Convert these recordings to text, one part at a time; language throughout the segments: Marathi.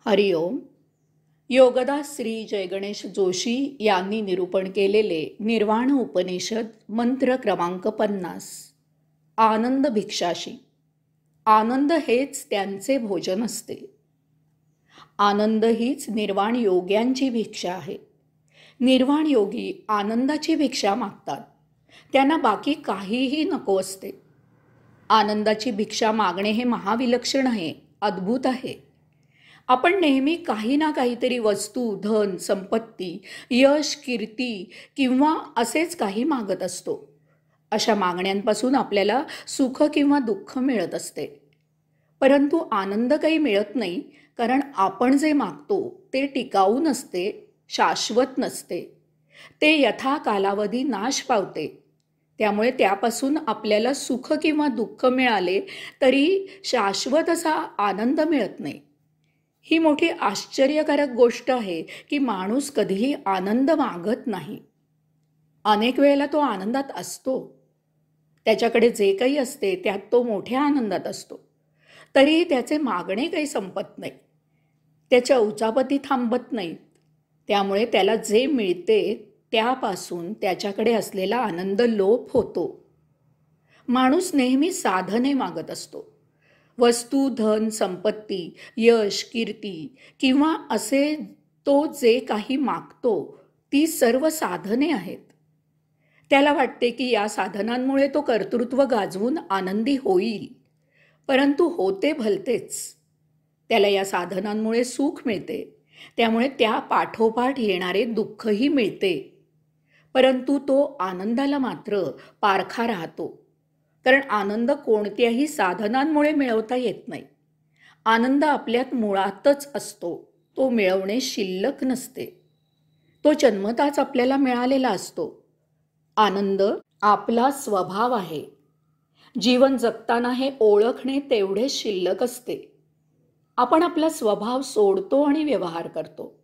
हरिओम. योगदास श्री जयगणेश जोशी यांनी निरूपण केलेले निर्वाण उपनिषद मंत्र क्रमांक 50. आनंद भिक्षाशी. आनंद हेच त्यांचे भोजन असते. आनंद हीच निर्वाण योग्यांची भिक्षा आहे. निर्वाण योगी आनंदाची भिक्षा मागतात. त्यांना बाकी काहीही नको असते. आनंदाची भिक्षा मागणे हे महाविलक्षण आहे, अद्भुत आहे. आपण नेहमी काही ना काहीतरी वस्तू, धन, संपत्ती, यश, कीर्ती किंवा असेच काही मागत असतो. अशा मागण्यांपासून आपल्याला सुख किंवा दुःख मिळत असते. परंतु आनंद काही मिळत नाही, कारण आपण जे मागतो ते टिकाऊ नसते, शाश्वत नसते. ते यथा कालावधी नाश पावते. त्यामुळे त्यापासून आपल्याला सुख किंवा दुःख मिळाले तरी शाश्वत असा आनंद मिळत नाही. ही मोठी आश्चर्यकारक गोष्ट आहे की माणूस कधीही आनंद मागत नाही. अनेक वेळेला तो आनंदात असतो. त्याच्याकडे जे काही असते त्यात तो मोठ्या आनंदात असतो. तरीही त्याचे मागणे काही संपत नाही. त्याच्या उचापती थांबत नाहीत. त्यामुळे त्याला जे मिळते त्यापासून त्याच्याकडे असलेला आनंद लोप होतो. माणूस नेहमी साधने मागत असतो. वस्तू, धन, संपत्ती, यश, कीर्ती किंवा असे तो जे काही मागतो ती सर्व साधने आहेत. त्याला वाटते की या साधनांमुळे तो कर्तृत्व गाजवून आनंदी होईल. परंतु होते भलतेच. त्याला या साधनांमुळे सुख मिळते. त्यामुळे त्या पाठोपाठ येणारे दुःखही मिळते. परंतु तो आनंदाला मात्र पारखा राहतो. कारण आनंद कोणत्याही साधनांमुळे मिळवता येत नाही. आनंद आपल्यात मुळातच असतो. तो मिळवणे शिल्लक नसते. तो जन्मताच आपल्याला मिळालेला असतो. आनंद आपला स्वभाव आहे. जीवन जगताना हे ओळखणे तेवढे शिल्लक असते. आपण आपला स्वभाव सोडतो आणि व्यवहार करतो.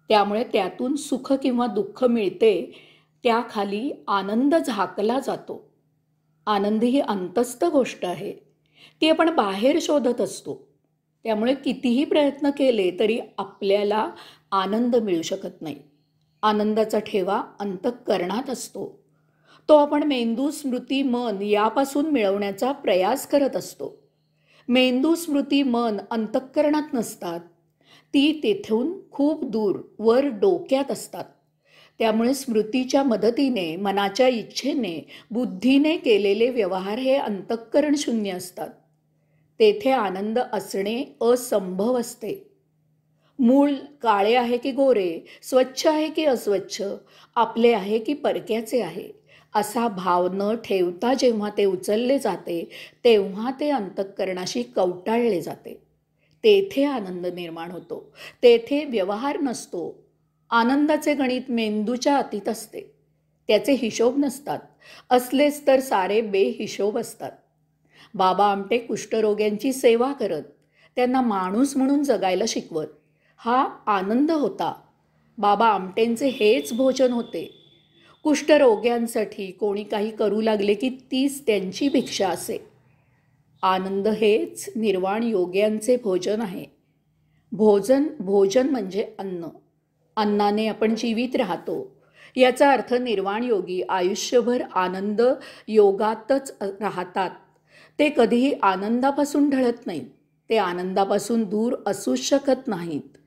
त्यामुळे त्यातून सुख किंवा दुःख मिळते. त्याखाली आनंद झाकला जातो. आनंद ही अंतस्थ गोष्ट आहे. ती आपण बाहेर शोधत असतो. त्यामुळे कितीही प्रयत्न केले तरी आपल्याला आनंद मिळू शकत नाही. आनंदाचा ठेवा अंतःकरणात असतो. तो आपण मेंदू, स्मृती, मन यापासून मिळवण्याचा प्रयास करत असतो. मेंदू, स्मृती, मन अंतःकरणात नसतात. ती तेथून खूप दूर वर डोक्यात असतात. त्यामुळे स्मृतीच्या मदतीने, मनाच्या इच्छेने, बुद्धीने केलेले व्यवहार हे अंतःकरण शून्य असतात. तेथे आनंद असणे असंभव असते. मूळ काळे आहे की गोरे, स्वच्छ आहे की अस्वच्छ, आपले आहे की परक्याचे आहे, असा भाव न ठेवता जेव्हा ते उचलले जाते तेव्हा ते अंतःकरणाशी कवटाळले जाते. तेथे आनंद निर्माण होतो. तेथे व्यवहार नसतो. आनंदाचे गणित मेंदूच्या अतीत असते. त्याचे हिशोब नसतात. असलेच तर सारे बेहिशोब असतात. बाबा आमटे कुष्ठरोग्यांची सेवा करत, त्यांना माणूस म्हणून जगायला शिकवत. हा आनंद होता. बाबा आमटेंचे हेच भोजन होते. कुष्ठरोग्यांसाठी कोणी काही करू लागले की तीच त्यांची भिक्षा असे. आनंद हेच निर्वाण योग्यांचे भोजन आहे. भोजन म्हणजे अन्न. अन्नाने आपण जीवित राहतो. याचा अर्थ निर्वाण योगी आयुष्यभर आनंद योगातच राहतात. ते कधीही आनंदापासून ढळत नाहीत. ते आनंदापासून दूर असू शकत नाहीत.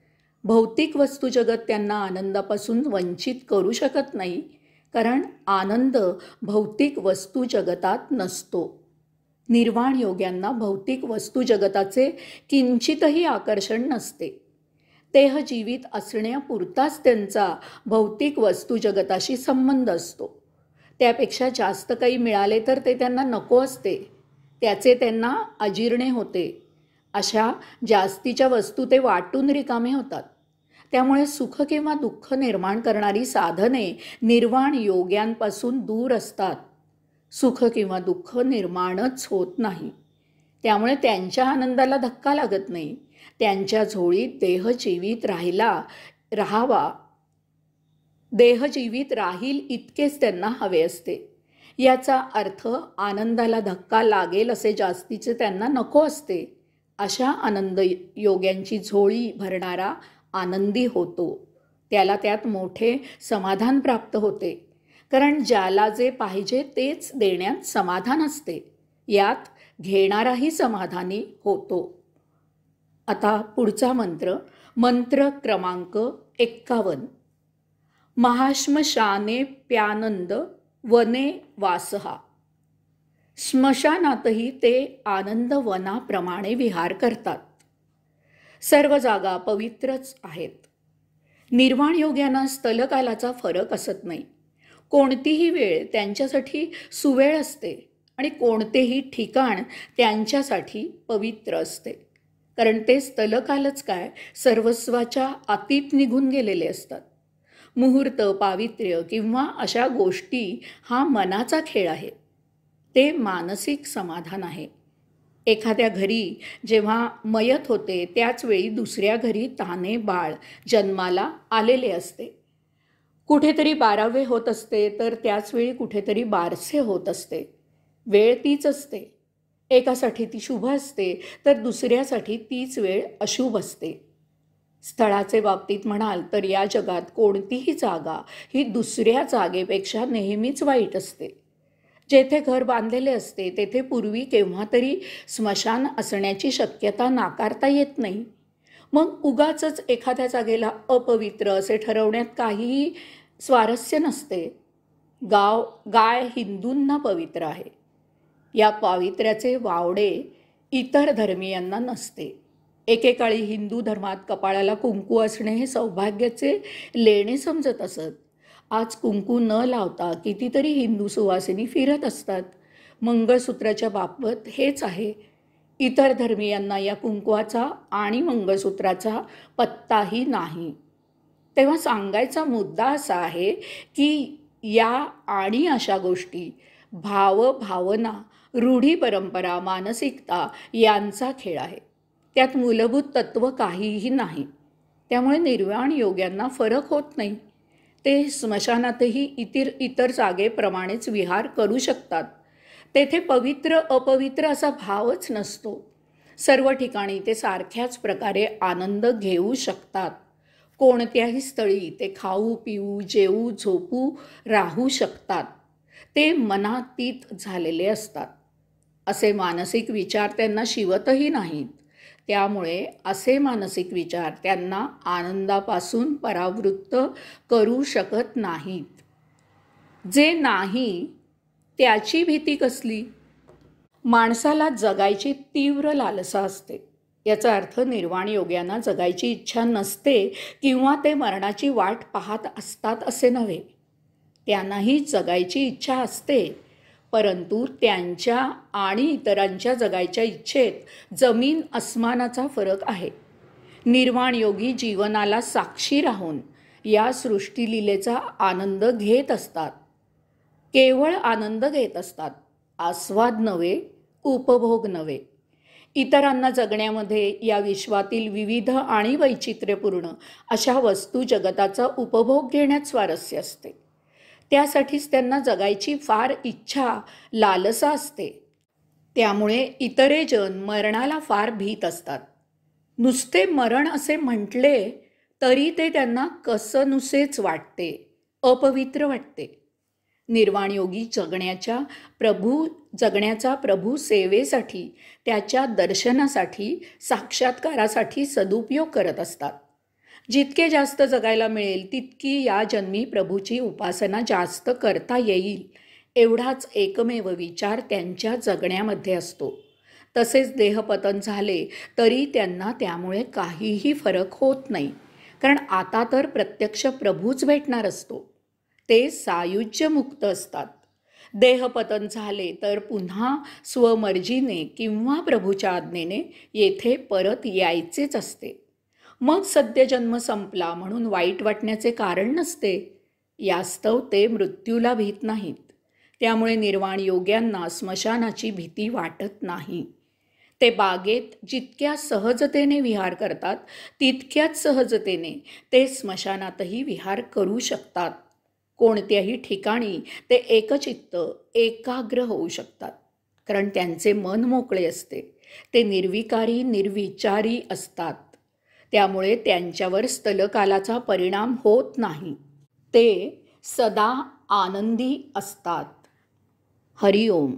भौतिक वस्तू जगत त्यांना आनंदापासून वंचित करू शकत नाही. कारण आनंद भौतिक वस्तू जगतात नसतो. निर्वाण योग्यांना भौतिक वस्तू जगताचे किंचितही आकर्षण नसते. देह जीवित असण्यापुरताच त्यांचा भौतिक वस्तू जगताशी संबंध असतो. त्यापेक्षा जास्त काही मिळाले तर ते त्यांना नको असते. त्याचे त्यांना अजीर्णे होते. अशा जास्तीच्या वस्तू ते वाटून रिकामे होतात. त्यामुळे सुख किंवा दुःख निर्माण करणारी साधने निर्वाण योग्यांपासून दूर असतात. सुख किंवा दुःख निर्माणच होत नाही. त्यामुळे त्यांच्या आनंदाला धक्का लागत नाही. त्यांच्या झोळीत देह जीवित राहावा, देह जीवित राहील इतकेच त्यांना हवे असते. याचा अर्थ आनंदाला धक्का लागेल असे जास्तीचे त्यांना नको असते. अशा आनंद योग्यांची झोळी भरणारा आनंदी होतो. त्याला त्यात मोठे समाधान प्राप्त होते. कारण ज्याला जे पाहिजे तेच देण्यात समाधान असते. यात घेणाराही समाधानी होतो. आता पुढचा मंत्र, मंत्र क्रमांक 51. महाश्मशाने प्यानंद वने वासहा. स्मशानातही ते आनंद वनाप्रमाणे विहार करतात. सर्व जागा पवित्रच आहेत. निर्वाण योग्यांना स्थलकालाचा फरक असत नाही. कोणतीही वेळ त्यांच्यासाठी सुवेळ असते आणि कोणतेही ठिकाण त्यांच्यासाठी पवित्र असते. कारण ते स्थलकालच काय, सर्वस्वाच्या अतीत निघून गेलेले असतात. मुहूर्त, पावित्र्य किंवा अशा गोष्टी हा मनाचा खेळ आहे. ते मानसिक समाधान आहे. एखाद्या घरी जेव्हा मयत होते त्याच वेळी दुसऱ्या घरी ताने बाळ जन्माला आलेले असते. कुठेतरी 12वे होत असते तर त्याचवेळी कुठेतरी 12से होत असते. वेळ तीच असते. एकासाठी ती शुभ असते तर दुसऱ्यासाठी तीच वेळ अशुभ असते. स्थळाचे बाबतीत म्हणाल तर या जगात कोणतीही जागा ही दुसऱ्या जागेपेक्षा नेहमीच वाईट असते. जेथे घर बांधलेले असते तेथे पूर्वी केव्हा तरी स्मशान असण्याची शक्यता नाकारता येत नाही. मग उगाचच एखाद्या जागेला अपवित्र असे ठरवण्यात काहीही स्वारस्य नसते. गाय हिंदूंना पवित्र आहे. या पावित्र्याचे वावडे इतर धर्मीयांना नसते. एकेकाळी हिंदू धर्मात कपाळाला कुंकू असणे हे सौभाग्याचे लेणे समजत असत. आज कुंकू न लावता कितीतरी हिंदू सुवासिनी फिरत असतात. मंगळसूत्राच्या बाबत हेच आहे. इतर धर्मीयांना या कुंकवाचा आणि मंगळसूत्राचा पत्ताही नाही. तेव्हा सांगायचा मुद्दा असा आहे की या आणि अशा गोष्टी भावना, रूढी, परंपरा, मानसिकता यांचा खेळ आहे. त्यात मूलभूत तत्व काहीही नाही. त्यामुळे निर्वाण योग्यांना फरक होत नाही. ते स्मशानातही इतर जागेप्रमाणेच विहार करू शकतात. तेथे पवित्र अपवित्र असा भावच नसतो. सर्व ठिकाणी ते सारख्याच प्रकारे आनंद घेऊ शकतात. कोणत्याही स्थळी ते खाऊ पिऊ जेवू झोपू राहू शकतात. ते मनातीत झालेले असतात. असे मानसिक विचार त्यांना शिवतही नाहीत. त्यामुळे असे मानसिक विचार त्यांना आनंदापासून परावृत्त करू शकत नाहीत. जे नाही त्याची भीती कसली? माणसाला जगायची तीव्र लालसा असते. याचा अर्थ निर्वाण योग्यांना जगायची इच्छा नसते किंवा ते मरणाची वाट पाहत असतात असे नव्हे. त्यांनाही जगायची इच्छा असते, परंतु त्यांच्या आणि इतरांच्या जगायच्या इच्छेत जमीन अस्मानाचा फरक आहे. निर्वाण योगी जीवनाला साक्षी राहून या सृष्टीलीलेचा आनंद घेत असतात. केवळ आनंद घेत असतात. आस्वाद नव्हे, उपभोग नव्हे. इतरांना जगण्यामध्ये या विश्वातील विविध आणि वैचित्र्यपूर्ण अशा वस्तू जगताचा उपभोग घेण्यात स्वारस्य असते. त्यासाठीच त्यांना जगायची फार इच्छा, लालसा असते. त्यामुळे इतरे जण मरणाला फार भीत असतात. नुसते मरण असे म्हटले तरी ते त्यांना कसनुसेच वाटते, अपवित्र वाटते. निर्वाणयोगी जगण्याचा प्रभू सेवेसाठी, त्याच्या दर्शनासाठी, साक्षात्कारासाठी सदुपयोग करत असतात. जितके जास्त जगायला मिळेल तितकी या जन्मी प्रभूची उपासना जास्त करता येईल एवढाच एकमेव विचार त्यांच्या जगण्यामध्ये असतो. तसेच देहपतन झाले तरी त्यांना त्यामुळे काहीही फरक होत नाही. कारण आता तर प्रत्यक्ष प्रभूच भेटणार असतो. ते सायुज्यमुक्त असतात. देहपतन झाले तर पुन्हा स्वमर्जीने किंवा प्रभूच्या आज्ञेने येथे परत यायचेच असते. मग सद्यजन्म संपला म्हणून वाईट वाटण्याचे कारण नसते. यास्तव ते मृत्यूला भीत नाहीत. त्यामुळे निर्वाण योग्यांना स्मशानाची भीती वाटत नाही. ते बागेत जितक्या सहजतेने विहार करतात तितक्याच सहजतेने ते स्मशानातही विहार करू शकतात. कोणत्याही ठिकाणी ते एकचित्त, एकाग्र होऊ शकतात. कारण त्यांचे मन मोकळे असते. ते निर्विकारी निर्विचारी असतात. त्यामुळे त्यांच्यावर स्थलकालाचा परिणाम होत नाही. ते सदा आनंदी असतात. हरिओम.